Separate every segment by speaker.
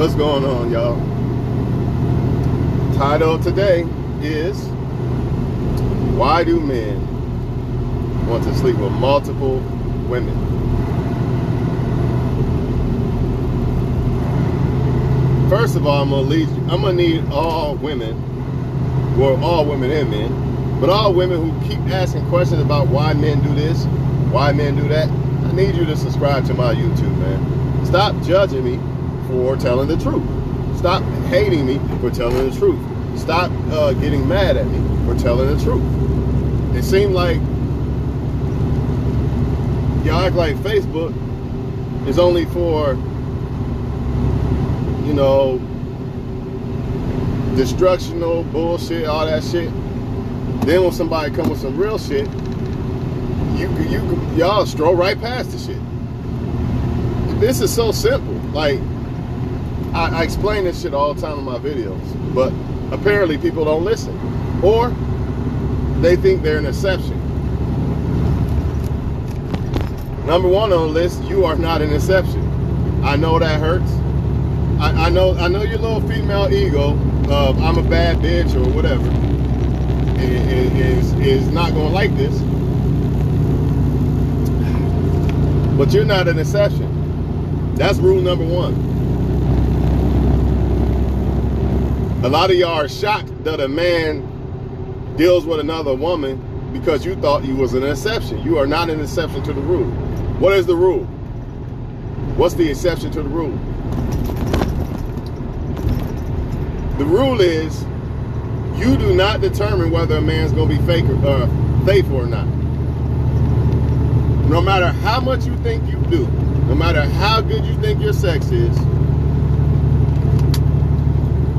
Speaker 1: What's going on, y'all? Title today is Why Do Men Want to Sleep with Multiple Women? First of all, I'm gonna need all women, well, all women and men, but all women who keep asking questions about why men do this, why men do that. I need you to subscribe to my YouTube, man. Stop judging me for telling the truth. Stop hating me for telling the truth. Stop getting mad at me for telling the truth. It seems like y'all act like Facebook is only for, you know, destructional bullshit, all that shit. Then when somebody come with some real shit, y'all stroll right past the shit. This is so simple. Like, I explain this shit all the time in my videos, but apparently people don't listen, or they think they're an exception. Number one on the list, you are not an exception. I know that hurts. I know your little female ego of I'm a bad bitch or whatever is not gonna like this, but you're not an exception. That's rule number one. A lot of y'all are shocked that a man deals with another woman because you thought you was an exception. You are not an exception to the rule. What is the rule? What's the exception to the rule? The rule is you do not determine whether a man's going to be faithful or not. No matter how much you think you do, no matter how good you think your sex is,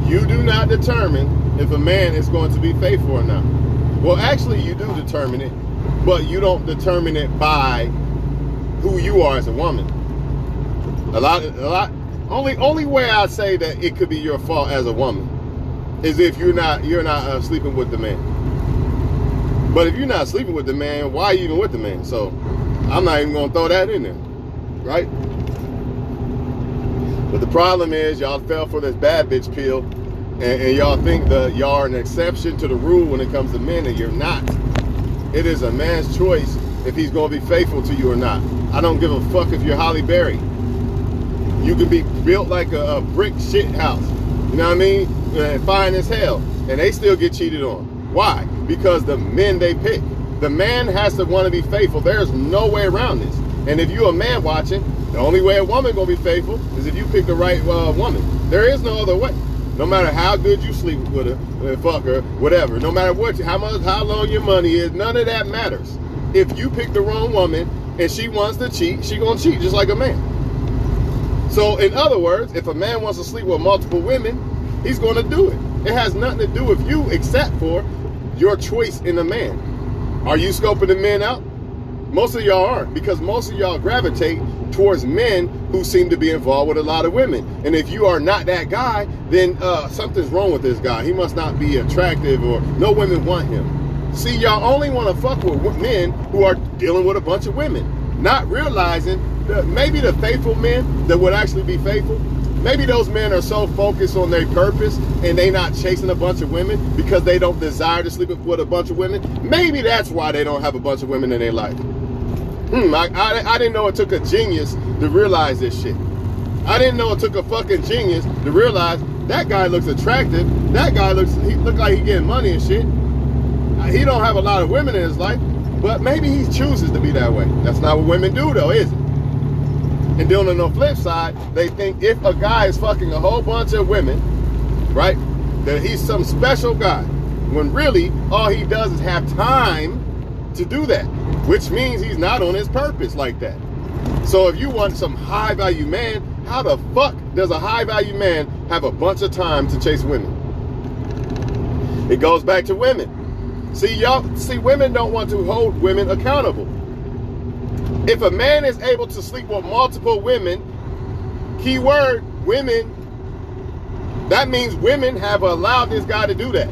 Speaker 1: you do not determine if a man is going to be faithful or not. Well, actually, you do determine it, but you don't determine it by who you are as a woman. Only way I say that it could be your fault as a woman is if you're not sleeping with the man. But if you're not sleeping with the man, why are you even with the man? So I'm not even gonna throw that in there, right? But the problem is y'all fell for this bad bitch pill, and y'all think that y'all are an exception to the rule when it comes to men, and you're not. It is a man's choice if he's gonna be faithful to you or not. I don't give a fuck if you're Holly Berry. You can be built like a brick shit house, you know what I mean? And fine as hell, and they still get cheated on. Why? Because the men they pick. The man has to want to be faithful. There's no way around this. And if you're a man watching, the only way a woman gonna be faithful is if you pick the right woman. There is no other way. No matter how good you sleep with her, fuck her, whatever. No matter how long your money is, none of that matters. If you pick the wrong woman and she wants to cheat, she gonna cheat just like a man. So in other words, if a man wants to sleep with multiple women, he's gonna do it. It has nothing to do with you except for your choice in a man. Are you scoping the men out? Most of y'all aren't, because most of y'all gravitate towards men who seem to be involved with a lot of women. And if you are not that guy, then something's wrong with this guy. He must not be attractive, or no women want him. See, y'all only want to fuck with men who are dealing with a bunch of women, not realizing that maybe the faithful men that would actually be faithful, maybe those men are so focused on their purpose and they not chasing a bunch of women because they don't desire to sleep with a bunch of women. Maybe that's why they don't have a bunch of women in their life. I didn't know it took a genius to realize this shit. I didn't know it took a fucking genius to realize that guy looks attractive. That guy look like he getting money and shit. He don't have a lot of women in his life, but maybe he chooses to be that way. That's not what women do though, is it? And then on the flip side, they think if a guy is fucking a whole bunch of women, right, that he's some special guy, when really all he does is have time to do that, which means he's not on his purpose like that. So if you want some high value man, how the fuck does a high value man have a bunch of time to chase women? It goes back to women. See, women don't want to hold women accountable. If a man is able to sleep with multiple women, keyword women, that means women have allowed this guy to do that.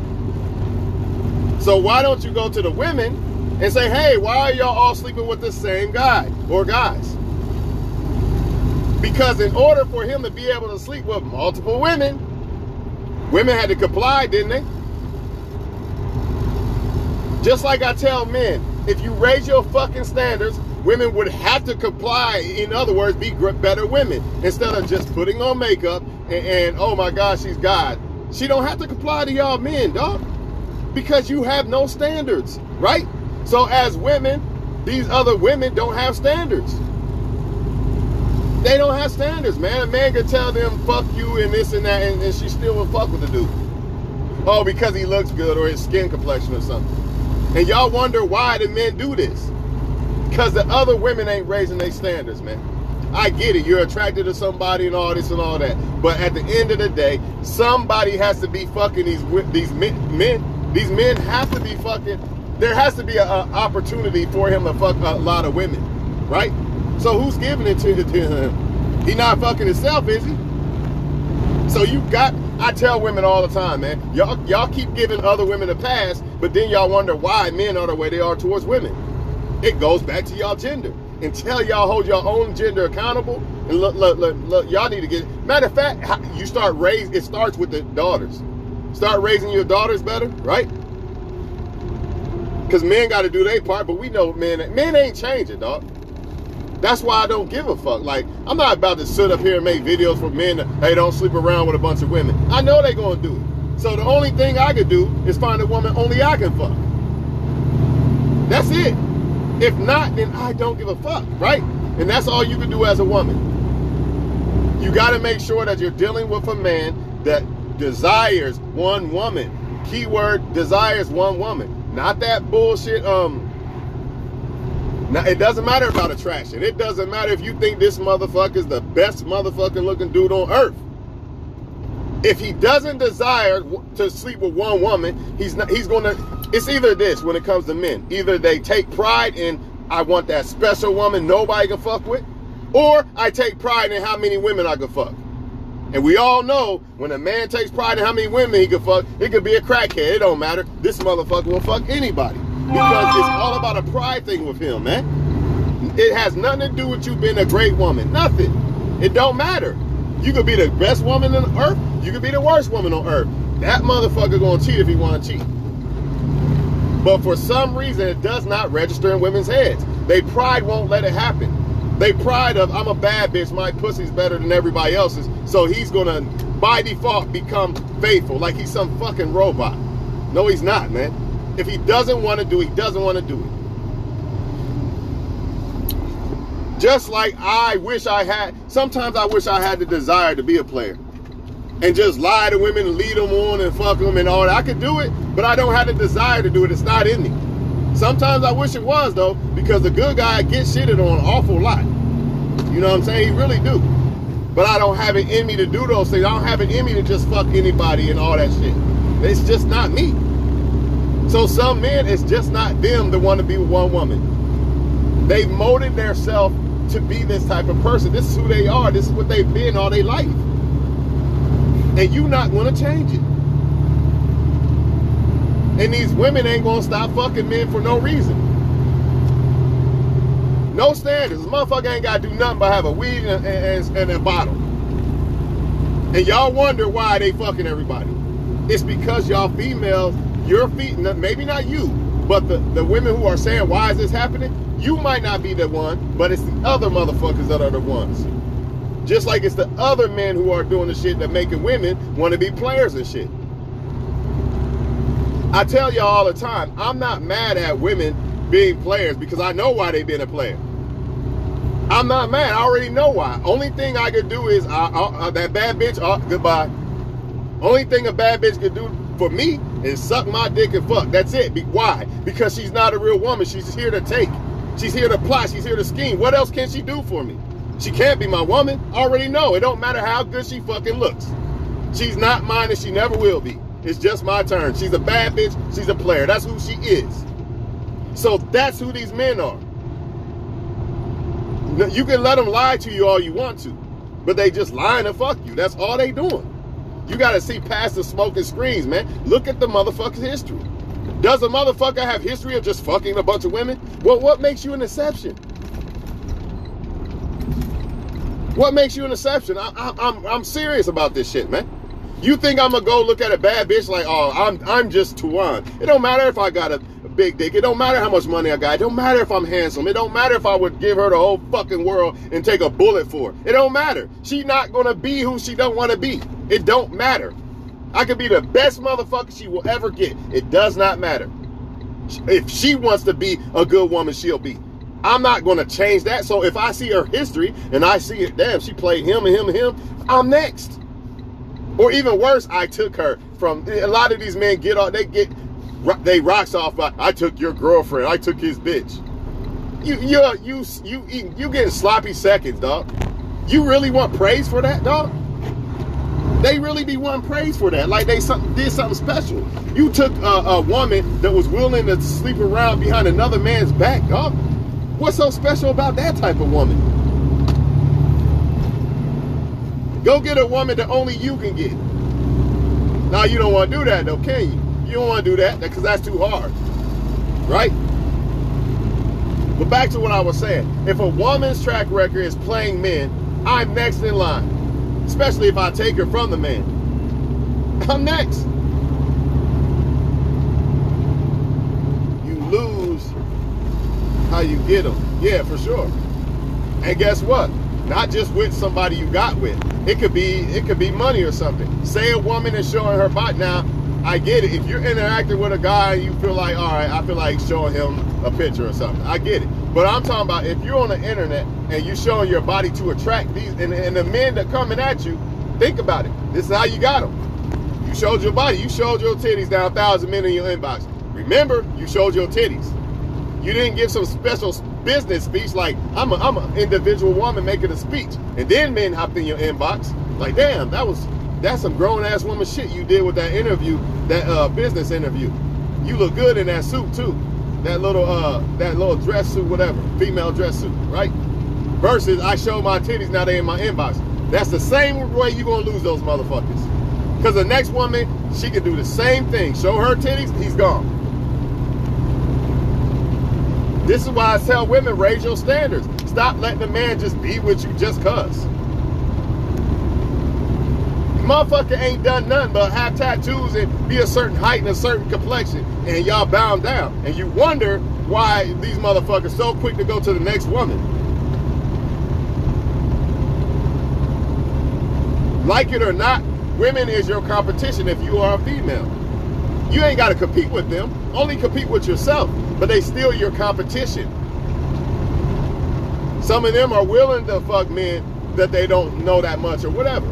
Speaker 1: So why don't you go to the women and say, hey, why are y'all all sleeping with the same guy or guys? Because in order for him to be able to sleep with multiple women, women had to comply, didn't they? Just like I tell men, if you raise your fucking standards, women would have to comply. In other words, be better women. Instead of just putting on makeup and oh my God, she's God. She don't have to comply to y'all men, dog. Because you have no standards, right? So as women, these other women don't have standards. They don't have standards, man. A man could tell them, fuck you and this and that, and she still will fuck with the dude. Oh, because he looks good or his skin complexion or something. And y'all wonder why the men do this. Because the other women ain't raising their standards, man. I get it. You're attracted to somebody and all this and all that. But at the end of the day, somebody has to be fucking these men. These men have to be fucking. There has to be an opportunity for him to fuck a lot of women, right? So who's giving it to him? He not fucking himself, is he? So you got, I tell women all the time, man, y'all keep giving other women a pass, but then y'all wonder why men are the way they are towards women. It goes back to y'all gender. Until y'all hold your own gender accountable, and look, y'all need to get, matter of fact, you start raising, it starts with the daughters. Start raising your daughters better, right? Because men got to do their part, but we know men ain't changing, dog. That's why I don't give a fuck. Like, I'm not about to sit up here and make videos for men that, hey, don't sleep around with a bunch of women. I know they gonna do it. So the only thing I could do is find a woman only I can fuck. That's it. If not, then I don't give a fuck, right? And that's all you can do as a woman. You gotta make sure that you're dealing with a man that desires one woman. Keyword, desires one woman. Not that bullshit, now, it doesn't matter about attraction. It doesn't matter if you think this motherfucker is the best motherfucking looking dude on earth. If he doesn't desire to sleep with one woman, he's gonna, it's either this when it comes to men. Either they take pride in, I want that special woman nobody can fuck with, or I take pride in how many women I can fuck. And we all know when a man takes pride in how many women he can fuck, it could be a crackhead. It don't matter. This motherfucker will fuck anybody. Because it's all about a pride thing with him, man. It has nothing to do with you being a great woman. Nothing. It don't matter. You could be the best woman on earth. You could be the worst woman on earth. That motherfucker gonna cheat if he wanna cheat. But for some reason, it does not register in women's heads. They pride won't let it happen. They pride of, I'm a bad bitch, my pussy's better than everybody else's, so he's gonna, by default, become faithful, like he's some fucking robot. No, he's not, man. If he doesn't want to do it, he doesn't want to do it. Just like sometimes I wish I had the desire to be a player. And just lie to women and lead them on and fuck them and all that. I could do it, but I don't have the desire to do it. It's not in me. Sometimes I wish it was, though, because the good guy gets shitted on an awful lot. You know what I'm saying? He really do. But I don't have it in me to do those things. I don't have it in me to just fuck anybody and all that shit. It's just not me. So some men, it's just not them that want to be with one woman. They've molded themselves to be this type of person. This is who they are. This is what they've been all their life. And you're not going to change it. And these women ain't going to stop fucking men for no reason. No standards. This motherfucker ain't got to do nothing but have a weed and a bottle. And y'all wonder why they fucking everybody. It's because y'all females, your feet, maybe not you, but the women who are saying, why is this happening? You might not be the one, but it's the other motherfuckers that are the ones. Just like it's the other men who are doing the shit that making women want to be players and shit. I tell y'all all the time, I'm not mad at women being players because I know why they being a player. I'm not mad. I already know why. Only thing I could do is that bad bitch, goodbye. Only thing a bad bitch could do for me is suck my dick and fuck. That's it. Why? Because she's not a real woman. She's here to take. She's here to plot. She's here to scheme. What else can she do for me? She can't be my woman. I already know. It don't matter how good she fucking looks. She's not mine and she never will be. It's just my turn. She's a bad bitch. She's a player. That's who she is. So that's who these men are. You can let them lie to you all you want to, but they just lying to fuck you. That's all they doing. You got to see past the smoke and screens, man. Look at the motherfucker's history. Does a motherfucker have history of just fucking a bunch of women? Well, what makes you an exception? What makes you an exception? I'm serious about this shit, man. You think I'm gonna go look at a bad bitch like, oh, I'm just Tuan. It don't matter if I got a big dick. It don't matter how much money I got. It don't matter if I'm handsome. It don't matter if I would give her the whole fucking world and take a bullet for her. It don't matter. She not gonna be who she don't want to be. It don't matter. I could be the best motherfucker she will ever get. It does not matter. If she wants to be a good woman, she'll be. I'm not gonna change that. So if I see her history and I see it, damn, she played him and him and him, I'm next. Or even worse, I took her from, a lot of these men get off, they rocks off by, I took your girlfriend, I took his bitch. You getting sloppy seconds, dog. You really want praise for that, dog? They really be wanting praise for that, like they did something special. You took a woman that was willing to sleep around behind another man's back, dog. What's so special about that type of woman? Go get a woman that only you can get. Now, you don't want to do that, though, can you? You don't want to do that because that's too hard, right? But back to what I was saying. If a woman's track record is playing men, I'm next in line. Especially if I take her from the man. I'm next. You lose how you get them. Yeah, for sure. And guess what? Not just with somebody you got with. It could be money or something. Say a woman is showing her body. Now, I get it. If you're interacting with a guy and you feel like, all right, I feel like showing him a picture or something. I get it. But I'm talking about if you're on the internet and you're showing your body to attract these, and the men that coming at you, think about it. This is how you got them. You showed your body. You showed your titties down 1,000 men in your inbox. Remember, you showed your titties. You didn't give some special business speech like, I'm an individual woman making a speech. And then men hopped in your inbox. Like, damn, that's some grown-ass woman shit you did with that interview, that business interview. You look good in that suit, too. That little dress suit, whatever, female dress suit, right? Versus I show my titties, now they in my inbox. That's the same way you're gonna lose those motherfuckers. Because the next woman, she can do the same thing. Show her titties, he's gone. This is why I tell women, raise your standards. Stop letting a man just be with you just cuz. Motherfucker ain't done nothing but have tattoos and be a certain height and a certain complexion, and y'all bound down. And you wonder why these motherfuckers so quick to go to the next woman. Like it or not, women is your competition if you are a female. You ain't got to compete with them. Only compete with yourself, but they still your competition. Some of them are willing to fuck men that they don't know that much or whatever.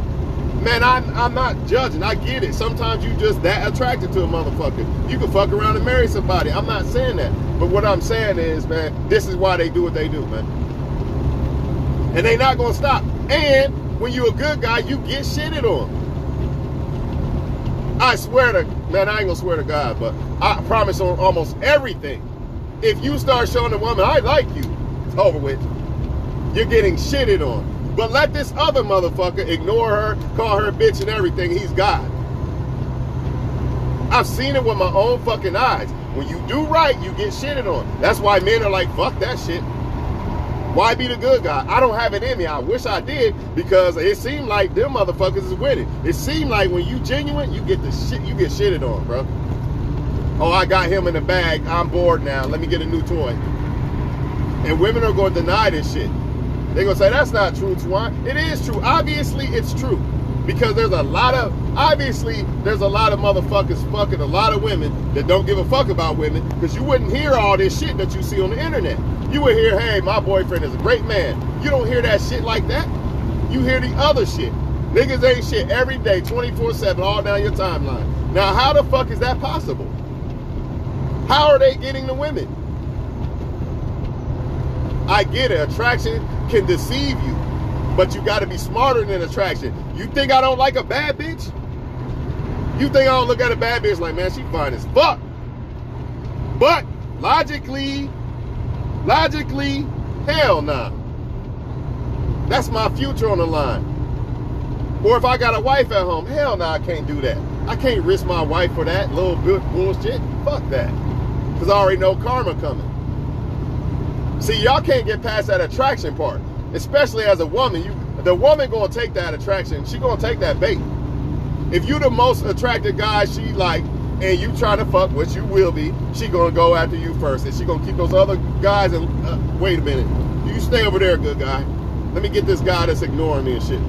Speaker 1: Man, I'm not judging. I get it. Sometimes you just that attracted to a motherfucker. You can fuck around and marry somebody. I'm not saying that. But what I'm saying is, man, this is why they do what they do, man. And they not going to stop. And when you a good guy, you get shitted on. I swear to, man, I ain't going to swear to God, but I promise on almost everything. If you start showing a woman, I like you, it's over with. You're getting shitted on. But let this other motherfucker ignore her, call her a bitch and everything. He's God. I've seen it with my own fucking eyes. When you do right, you get shitted on. That's why men are like, fuck that shit. Why be the good guy? I don't have it in me. I wish I did, because it seemed like them motherfuckers is with it. It seemed like when you genuine, you get the shit, you get shitted on, bro. Oh, I got him in the bag. I'm bored now. Let me get a new toy. And women are going to deny this shit. They're going to say, that's not true, Tuan. It is true. Obviously, it's true. Because there's a lot of motherfuckers fucking a lot of women that don't give a fuck about women, because you wouldn't hear all this shit that you see on the internet. You would hear, hey, my boyfriend is a great man. You don't hear that shit like that. You hear the other shit. Niggas ain't shit every day, 24/7, all down your timeline. Now, how the fuck is that possible? How are they getting the women? I get it. Attraction can deceive you, but you got to be smarter than attraction. You think I don't like a bad bitch? You think I don't look at a bad bitch like, man, she fine as fuck? But logically, hell nah. That's my future on the line. Or if I got a wife at home, hell nah, I can't do that. I can't risk my wife for that little bit bullshit. Fuck that. Because I already know karma coming. See, y'all can't get past that attraction part. Especially as a woman, the woman gonna take that attraction. She gonna take that bait. If you the most attractive guy she like, and you trying to fuck, which you will be, she gonna go after you first, and she gonna keep those other guys. And wait a minute, you stay over there, good guy. Let me get this guy that's ignoring me and shit.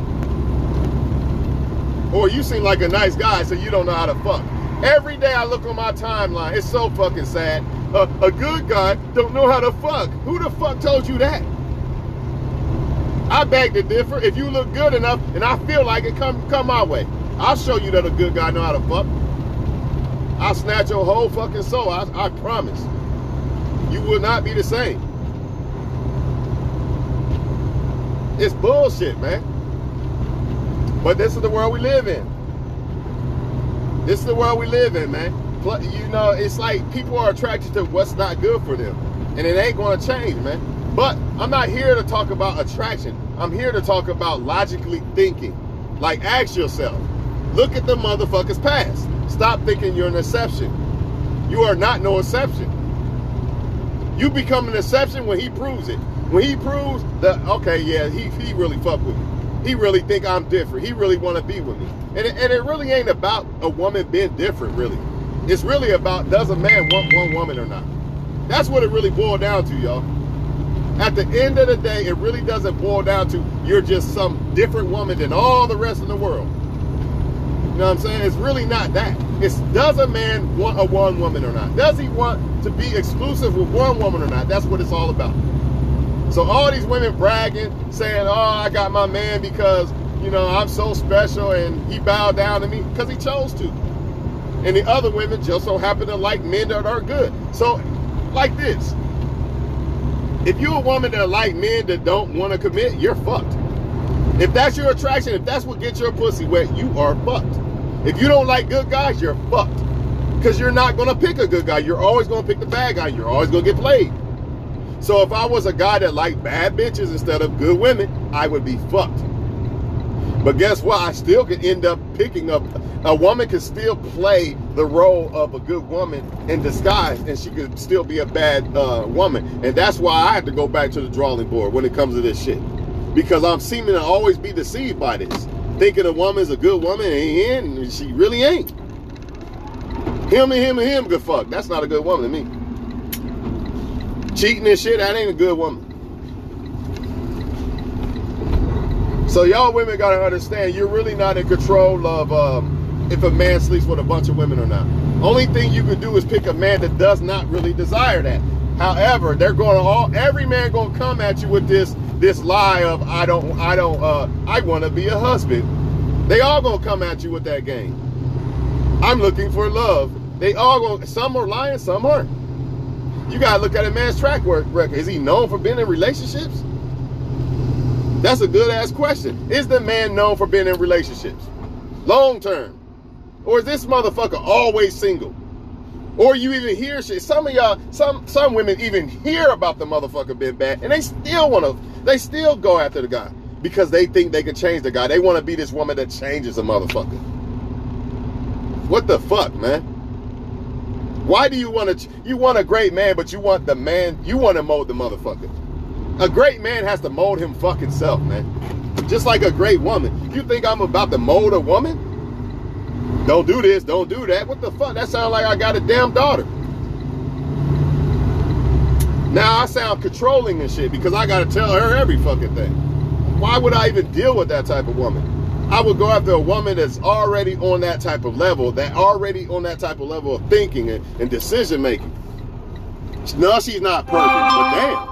Speaker 1: Or you seem like a nice guy, so you don't know how to fuck. Every day I look on my timeline, it's so fucking sad. A good guy don't know how to fuck. Who the fuck told you that? I beg to differ. If you look good enough and I feel like it, come my way. I'll show you that a good guy know how to fuck. I'll snatch your whole fucking soul. I promise. You will not be the same. It's bullshit, man. But this is the world we live in. This is the world we live in, man. You know, it's like people are attracted to what's not good for them. And it ain't going to change, man. But I'm not here to talk about attraction. I'm here to talk about logically thinking. Like, ask yourself. Look at the motherfucker's past. Stop thinking you're an exception. You are not no exception. You become an exception when he proves it. When he proves that, okay, yeah, he really fuck with me. He really think I'm different. He really want to be with me. And it really ain't about a woman being different, really. It's really about, does a man want one woman or not? That's what it really boiled down to, y'all. At the end of the day, it really doesn't boil down to you're just some different woman than all the rest of the world. You know what I'm saying? It's really not that. It's, does a man want a one woman or not? Does he want to be exclusive with one woman or not? That's what it's all about. So all these women bragging, saying, oh, I got my man because, you know, I'm so special and he bowed down to me because he chose to. And the other women just so happen to like men that are good. So, like this. If you're a woman that like men that don't want to commit, you're fucked. If that's your attraction, if that's what gets your pussy wet, you are fucked. If you don't like good guys, you're fucked. Because you're not going to pick a good guy. You're always going to pick the bad guy. You're always going to get played. So if I was a guy that liked bad bitches instead of good women, I would be fucked. But guess what? I still could end up picking up, a woman can still play the role of a good woman in disguise, and she could still be a bad woman. And that's why I have to go back to the drawing board when it comes to this shit. Because I'm seeming to always be deceived by this. Thinking a woman's a good woman and she really ain't. Him and him good fuck. That's not a good woman to me. Cheating and shit, that ain't a good woman. So y'all women gotta understand, you're really not in control of if a man sleeps with a bunch of women or not. Only thing you can do is pick a man that does not really desire that. However, they're going to every man gonna come at you with this lie of I want to be a husband. They all gonna come at you with that game. I'm looking for love. They all gonna, some are lying, some aren't. You gotta look at a man's track record. Is he known for being in relationships? That's a good ass question. Is the man known for being in relationships? Long term. Or is this motherfucker always single? Or you even hear shit. Some of y'all, some women even hear about the motherfucker being bad and they still go after the guy because they think they can change the guy. They want to be this woman that changes a motherfucker. What the fuck, man? Why do you want a great man, but you want the man, you want to mold the motherfucker? A great man has to mold him fucking self, man. Just like a great woman. You think I'm about to mold a woman? Don't do this, don't do that. What the fuck? That sounds like I got a damn daughter. Now I sound controlling and shit because I gotta tell her every fucking thing. Why would I even deal with that type of woman? I would go after a woman that's already on that type of level, of thinking and decision making. No, she's not perfect, but damn.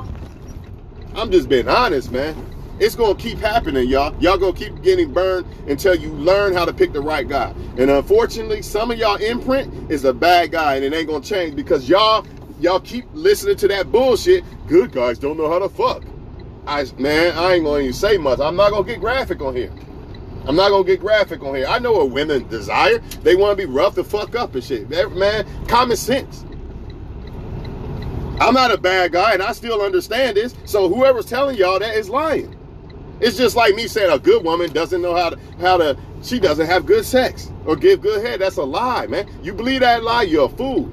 Speaker 1: I'm just being honest, man. It's going to keep happening, y'all. Y'all going to keep getting burned until you learn how to pick the right guy. And unfortunately, some of y'all imprint is a bad guy, and it ain't going to change because y'all keep listening to that bullshit. Good guys don't know how to fuck. Man, I ain't going to even say much. I'm not going to get graphic on here. I know what women desire. They want to be rough the fuck up and shit. Man, common sense. I'm not a bad guy, and I still understand this. So whoever's telling y'all that is lying. It's just like me saying a good woman doesn't know how to she doesn't have good sex or give good head. That's a lie, man. You believe that lie, you're a fool.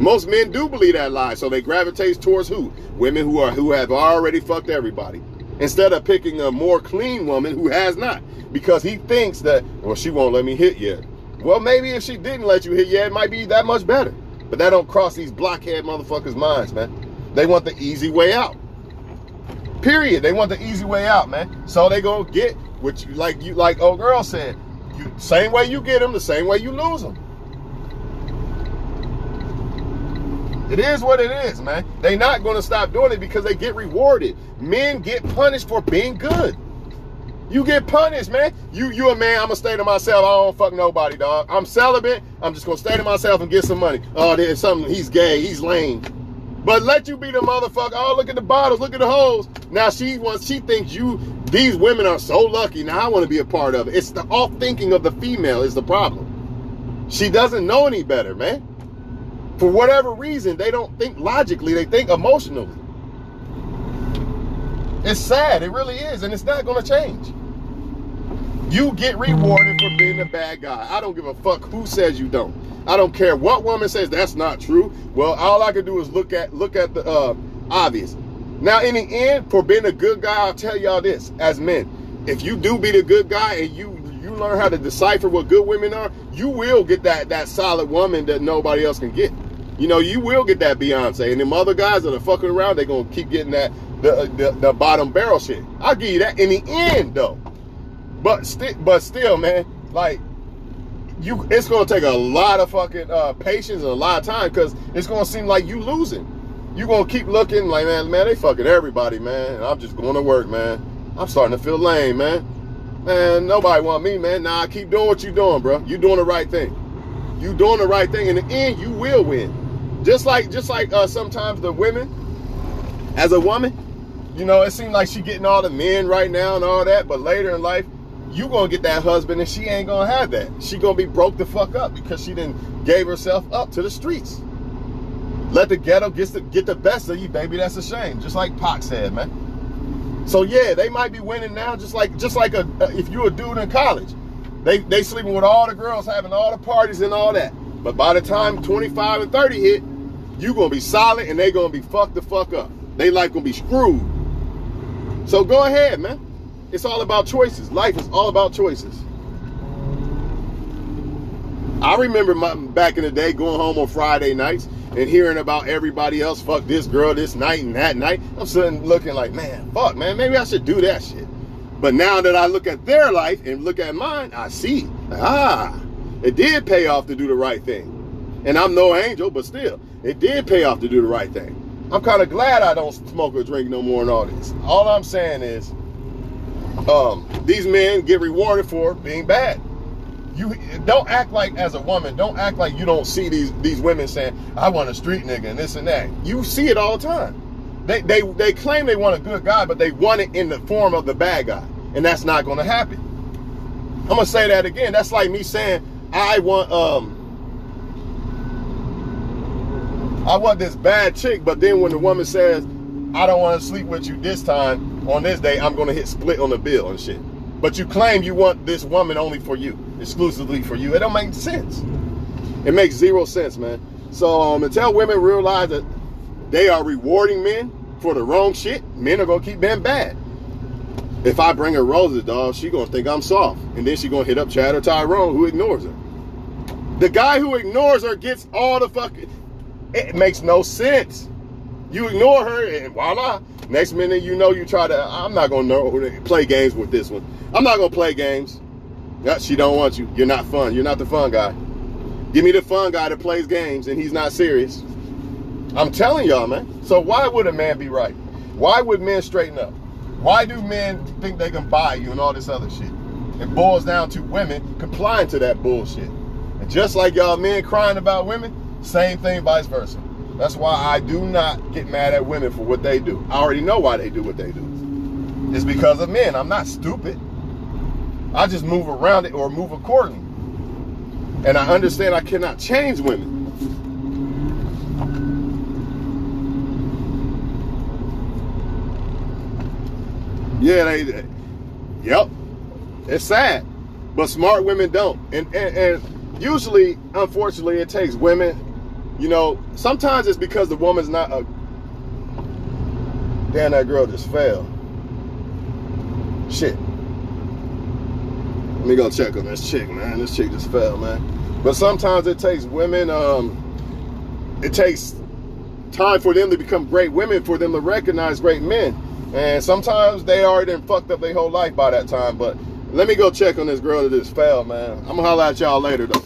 Speaker 1: Most men do believe that lie, so they gravitate towards who? Women who have already fucked everybody. instead of picking a more clean woman who has not, because he thinks that, well, she won't let me hit yet. Well, maybe if she didn't let you hit yet, it might be that much better. But that don't cross these blockhead motherfuckers' minds, man. They want the easy way out. Period. They want the easy way out, man. So they gonna get what you like old girl said. Same way you get them, the same way you lose them. It is what it is, man. They not gonna stop doing it because they get rewarded. Men get punished for being good. You get punished, man. You a man, I'm gonna stay to myself. I don't fuck nobody, dog. I'm celibate. I'm just gonna stay to myself and get some money. Oh, there's something, he's gay, he's lame. But let you be the motherfucker. Oh, look at the bottles, look at the hoes. Now she thinks these women are so lucky. Now I want to be a part of it. It's the off thinking of the female is the problem. She doesn't know any better, man. For whatever reason, they don't think logically, they think emotionally. It's sad, it really is, and it's not gonna change. You get rewarded for being a bad guy. I don't give a fuck who says you don't. I don't care what woman says that's not true. Well, all I can do is look at the obvious. Now, in the end, for being a good guy, I'll tell y'all this, as men, if you do be the good guy and you learn how to decipher what good women are, you will get that solid woman that nobody else can get. You know, you will get that Beyonce, and them other guys that are fucking around, they're gonna keep getting the bottom barrel shit. I'll give you that in the end, though. But still, man, like, it's gonna take a lot of fucking patience and a lot of time, because it's gonna seem like you losing. You gonna keep looking like, man, they fucking everybody, man. And I'm just going to work, man. I'm starting to feel lame, man. Man, nobody want me, man. Nah, keep doing what you doing, bro. You doing the right thing. You doing the right thing. In the end, you will win. Just like sometimes the women, as a woman, you know, it seems like she getting all the men right now and all that, but later in life, you gonna get that husband and she ain't gonna have that. She gonna be broke the fuck up because she didn't gave herself up to the streets. Let the ghetto get the best of you, baby. That's a shame. Just like Pac said, man. So yeah, they might be winning now, just like if you a dude in college, they sleeping with all the girls, having all the parties and all that. But by the time 25 and 30 hit, you gonna be solid and they gonna be fucked the fuck up. They life gonna be screwed. So go ahead, man. It's all about choices. Life is all about choices. I remember back in the day going home on Friday nights and hearing about everybody else, fuck this girl this night and that night. I'm sitting looking like, man, fuck, man, maybe I should do that shit. But now that I look at their life and look at mine, I see, it did pay off to do the right thing. And I'm no angel, but still, it did pay off to do the right thing. I'm kind of glad I don't smoke or drink no more and all this. All I'm saying is, these men get rewarded for being bad. You don't act like, as a woman, don't act like you don't see these women saying, I want a street nigga and this and that. You see it all the time. They claim they want a good guy, but they want it in the form of the bad guy. And that's not going to happen. I'm going to say that again. That's like me saying, I want this bad chick, but then when the woman says, I don't want to sleep with you this time, on this day, I'm going to hit split on the bill and shit. But you claim you want this woman only for you, exclusively for you. It don't make sense. It makes zero sense, man. So until women realize that they are rewarding men for the wrong shit, men are going to keep being bad. If I bring her roses, dog, she going to think I'm soft. And then she going to hit up Chad or Tyrone, who ignores her. The guy who ignores her gets all the fucking... It makes no sense. You ignore her and voila. Next minute you know you try to... I'm not going to play games with this one. I'm not going to play games. She don't want you. You're not fun. You're not the fun guy. Give me the fun guy that plays games and he's not serious. I'm telling y'all, man. So why would a man be right? Why would men straighten up? Why do men think they can buy you and all this other shit? It boils down to women complying to that bullshit. And just like y'all men crying about women, same thing vice versa. That's why I do not get mad at women for what they do. I already know why they do what they do. It's because of men. I'm not stupid. I just move around it or move accordingly. And I understand I cannot change women. Yeah, yep. It's sad. But smart women don't. And usually, unfortunately, it takes women, you know, sometimes it's because the woman's not a... Damn, that girl just fell. Shit. Let me go check on this chick, man. This chick just fell, man. But sometimes it takes women, it takes time for them to become great women, for them to recognize great men. And sometimes they already done fucked up their whole life by that time. But let me go check on this girl that just fell, man. I'm gonna holler at y'all later, though.